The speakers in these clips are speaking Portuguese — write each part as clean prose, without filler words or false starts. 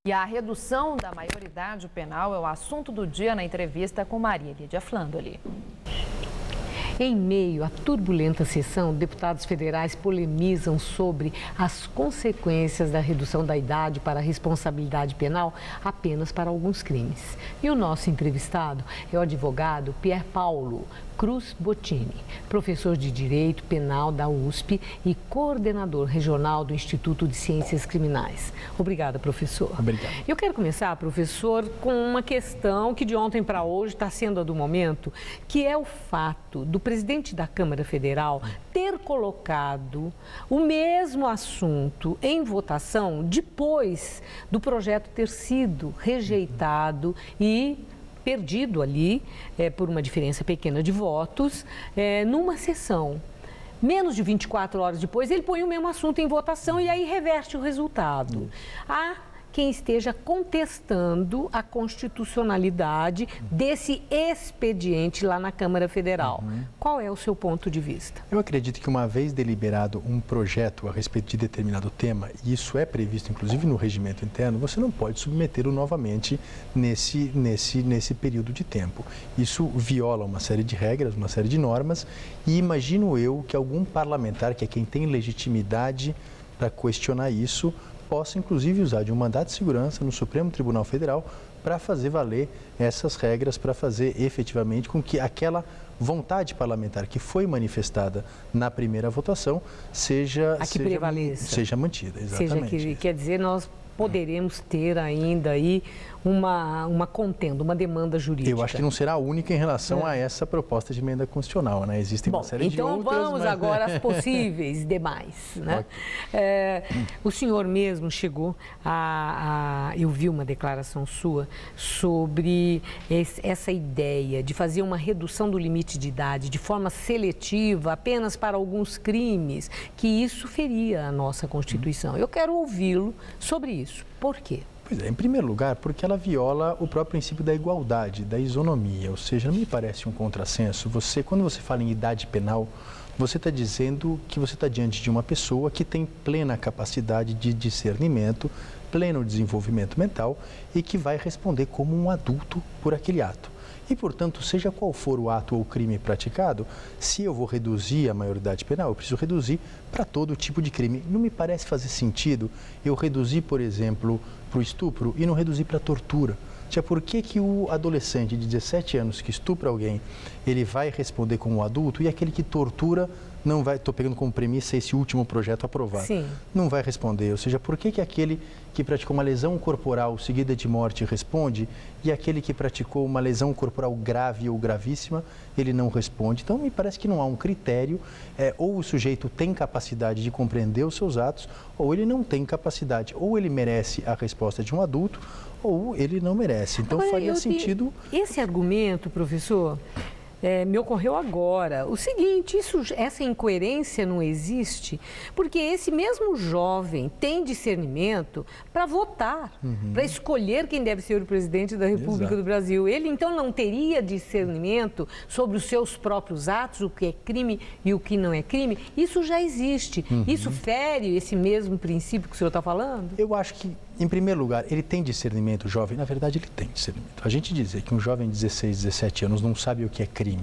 E a redução da maioridade penal é o assunto do dia na entrevista com Maria Lídia Flandoli. Em meio à turbulenta sessão, deputados federais polemizam sobre as consequências da redução da idade para a responsabilidade penal apenas para alguns crimes. E o nosso entrevistado é o advogado Pier Paulo Cruz Bottini, professor de Direito Penal da USP e coordenador regional do Instituto de Ciências Criminais. Obrigada, professor. Obrigado. Eu quero começar, professor, com uma questão que de ontem para hoje está sendo a do momento, que é o fato do presidente da Câmara Federal ter colocado o mesmo assunto em votação depois do projeto ter sido rejeitado e perdido ali, por uma diferença pequena de votos, numa sessão. Menos de 24 horas depois, ele põe o mesmo assunto em votação e aí reverte o resultado. Há quem esteja contestando a constitucionalidade desse expediente lá na Câmara Federal. Qual é o seu ponto de vista? Eu acredito que uma vez deliberado um projeto a respeito de determinado tema, e isso é previsto inclusive no regimento interno, você não pode submetê-lo novamente nesse período de tempo. Isso viola uma série de regras, uma série de normas, e imagino eu que algum parlamentar, que é quem tem legitimidade para questionar isso, possa inclusive usar de um mandato de segurança no Supremo Tribunal Federal para fazer valer essas regras, para fazer efetivamente com que aquela vontade parlamentar que foi manifestada na primeira votação seja mantida. Exatamente. Quer dizer, nós poderemos ter ainda aí uma contenda, uma demanda jurídica. Eu acho que não será a única em relação a essa proposta de emenda constitucional, né? Existem uma série de outras. Então vamos agora às possíveis demais, né? O senhor mesmo chegou eu vi uma declaração sua sobre essa ideia de fazer uma redução do limite de idade de forma seletiva apenas para alguns crimes, que isso feria a nossa Constituição. Eu quero ouvi-lo sobre isso. Por quê? Pois é, em primeiro lugar, porque ela viola o próprio princípio da igualdade, da isonomia, ou seja, não me parece um contrassenso. Quando você fala em idade penal, você está dizendo que você está diante de uma pessoa que tem plena capacidade de discernimento, pleno desenvolvimento mental e que vai responder como um adulto por aquele ato. E, portanto, seja qual for o ato ou o crime praticado, se eu vou reduzir a maioridade penal, eu preciso reduzir para todo tipo de crime. Não me parece fazer sentido eu reduzir, por exemplo, para o estupro e não reduzir para a tortura. Por que o adolescente de 17 anos que estupra alguém, ele vai responder como um adulto e aquele que tortura não vai, estou pegando como premissa esse último projeto aprovado, Sim. não vai responder? Ou seja, por que aquele que praticou uma lesão corporal seguida de morte responde e aquele que praticou uma lesão corporal grave ou gravíssima, ele não responde? Então, me parece que não há um critério, ou o sujeito tem capacidade de compreender os seus atos, ou ele não tem capacidade, ou ele merece a resposta de um adulto, ou ele não merece. Então, faria sentido... Esse argumento, professor, me ocorreu agora. O seguinte, essa incoerência não existe, porque esse mesmo jovem tem discernimento para votar, para escolher quem deve ser o presidente da República do Brasil. Ele, então, não teria discernimento sobre os seus próprios atos, o que é crime e o que não é crime? Isso já existe. Isso fere esse mesmo princípio que o senhor está falando? Eu acho que, em primeiro lugar, ele tem discernimento, o jovem. Na verdade, ele tem discernimento. A gente dizer que um jovem de 16, 17 anos não sabe o que é crime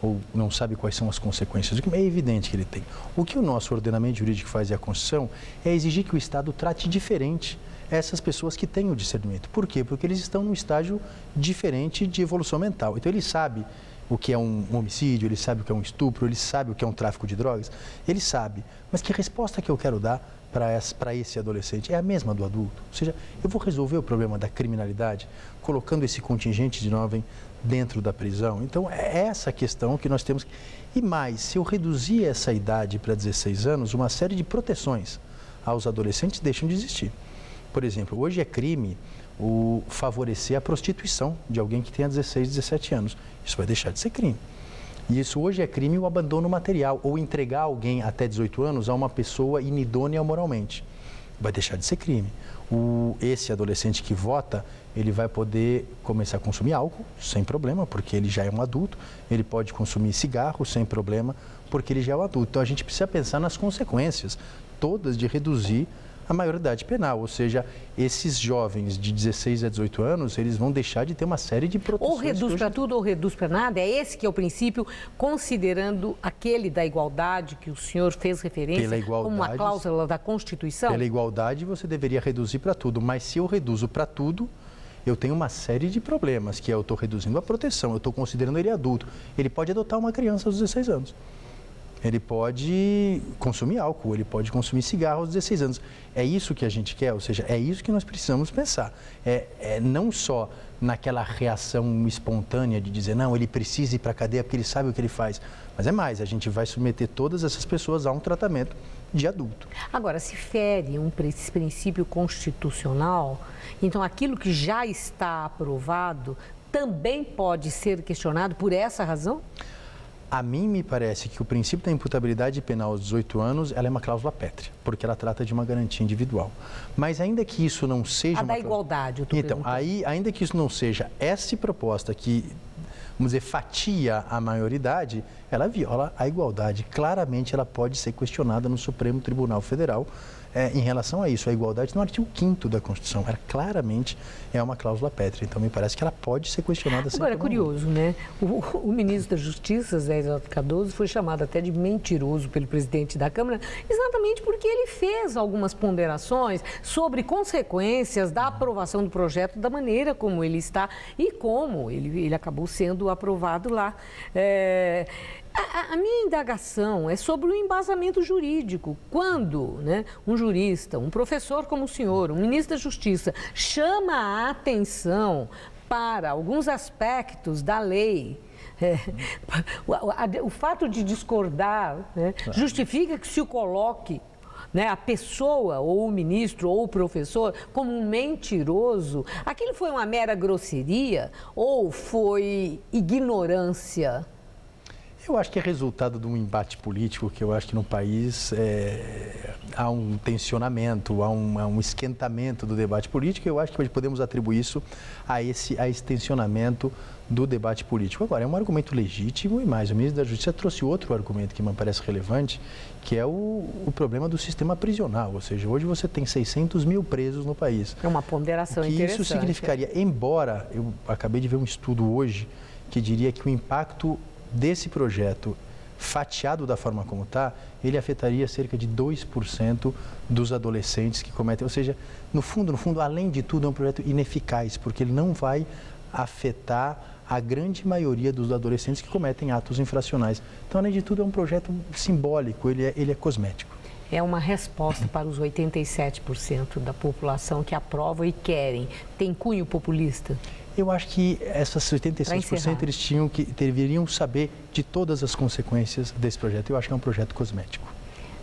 ou não sabe quais são as consequências, é evidente que ele tem. O que o nosso ordenamento jurídico faz e a Constituição é exigir que o Estado trate diferente essas pessoas que têm o discernimento. Por quê? Porque eles estão num estágio diferente de evolução mental. Então, ele sabe o que é um homicídio, ele sabe o que é um estupro, ele sabe o que é um tráfico de drogas, ele sabe. Mas que resposta que eu quero dar para esse adolescente é a mesma do adulto? Ou seja, eu vou resolver o problema da criminalidade colocando esse contingente de jovem dentro da prisão? Então, é essa questão que nós temos. E mais, se eu reduzir essa idade para 16 anos, uma série de proteções aos adolescentes deixam de existir. Por exemplo, hoje é crime favorecer a prostituição de alguém que tenha 16, 17 anos. Isso vai deixar de ser crime. E isso hoje é crime o abandono material, ou entregar alguém até 18 anos a uma pessoa inidônea moralmente. Vai deixar de ser crime. Esse adolescente que vota, ele vai poder começar a consumir álcool sem problema, porque ele já é um adulto. Ele pode consumir cigarro sem problema, porque ele já é um adulto. Então, a gente precisa pensar nas consequências todas de reduzir a maioridade penal, ou seja, esses jovens de 16 a 18 anos, eles vão deixar de ter uma série de proteções. Ou reduz para tudo ou reduz para nada, é esse que é o princípio, considerando aquele da igualdade que o senhor fez referência como uma cláusula da Constituição? Pela igualdade você deveria reduzir para tudo, mas se eu reduzo para tudo, eu tenho uma série de problemas, que eu estou reduzindo a proteção, eu estou considerando ele adulto. Ele pode adotar uma criança aos 16 anos. Ele pode consumir álcool, ele pode consumir cigarro aos 16 anos. É isso que a gente quer, ou seja, é isso que nós precisamos pensar. Não só naquela reação espontânea de dizer, não, ele precisa ir para a cadeia porque ele sabe o que ele faz. Mas é mais, a gente vai submeter todas essas pessoas a um tratamento de adulto. Agora, se fere esse princípio constitucional, então aquilo que já está aprovado também pode ser questionado por essa razão? A mim me parece que o princípio da imputabilidade penal aos 18 anos, ela é uma cláusula pétrea, porque ela trata de uma garantia individual. Mas ainda que isso não seja da igualdade, eu estou Então, ainda que isso não seja essa proposta que, vamos dizer, fatia a maioridade, ela viola a igualdade. Claramente ela pode ser questionada no Supremo Tribunal Federal em relação a isso. A igualdade no artigo 5º da Constituição, ela claramente é uma cláusula pétrea. Então, me parece que ela pode ser questionada. Agora, é curioso, né? O ministro da Justiça, Zé Eduardo Cardoso, foi chamado até de mentiroso pelo presidente da Câmara, exatamente porque ele fez algumas ponderações sobre consequências da aprovação do projeto da maneira como ele está e como ele acabou sendo aprovado lá. A minha indagação é sobre o embasamento jurídico. Quando, né, um jurista, um professor como o senhor, um ministro da Justiça, chama a atenção para alguns aspectos da lei, o fato de discordar, né, justifica que se o coloque, né, a pessoa, ou o ministro, ou o professor, como um mentiroso. Aquilo foi uma mera grosseria ou foi ignorância? Eu acho que é resultado de um embate político que eu acho que no país há um tensionamento, há um esquentamento do debate político. Eu acho que podemos atribuir isso a esse tensionamento do debate político. Agora, é um argumento legítimo e mais, o ministro da Justiça trouxe outro argumento que me parece relevante, que é o problema do sistema prisional. Ou seja, hoje você tem 600 mil presos no país. É uma ponderação interessante. Isso significaria, embora eu acabei de ver um estudo hoje que diria que o impacto desse projeto, fatiado da forma como está, ele afetaria cerca de 2% dos adolescentes que cometem. Ou seja, no fundo, além de tudo, é um projeto ineficaz, porque ele não vai afetar a grande maioria dos adolescentes que cometem atos infracionais. Então, além de tudo, é um projeto simbólico, ele é cosmético. É uma resposta para os 87% da população que aprovam e querem. Tem cunho populista? Eu acho que essas 86% eles deveriam saber de todas as consequências desse projeto. Eu acho que é um projeto cosmético.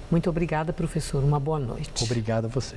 Muito obrigada, professor. Uma boa noite. Obrigado a você.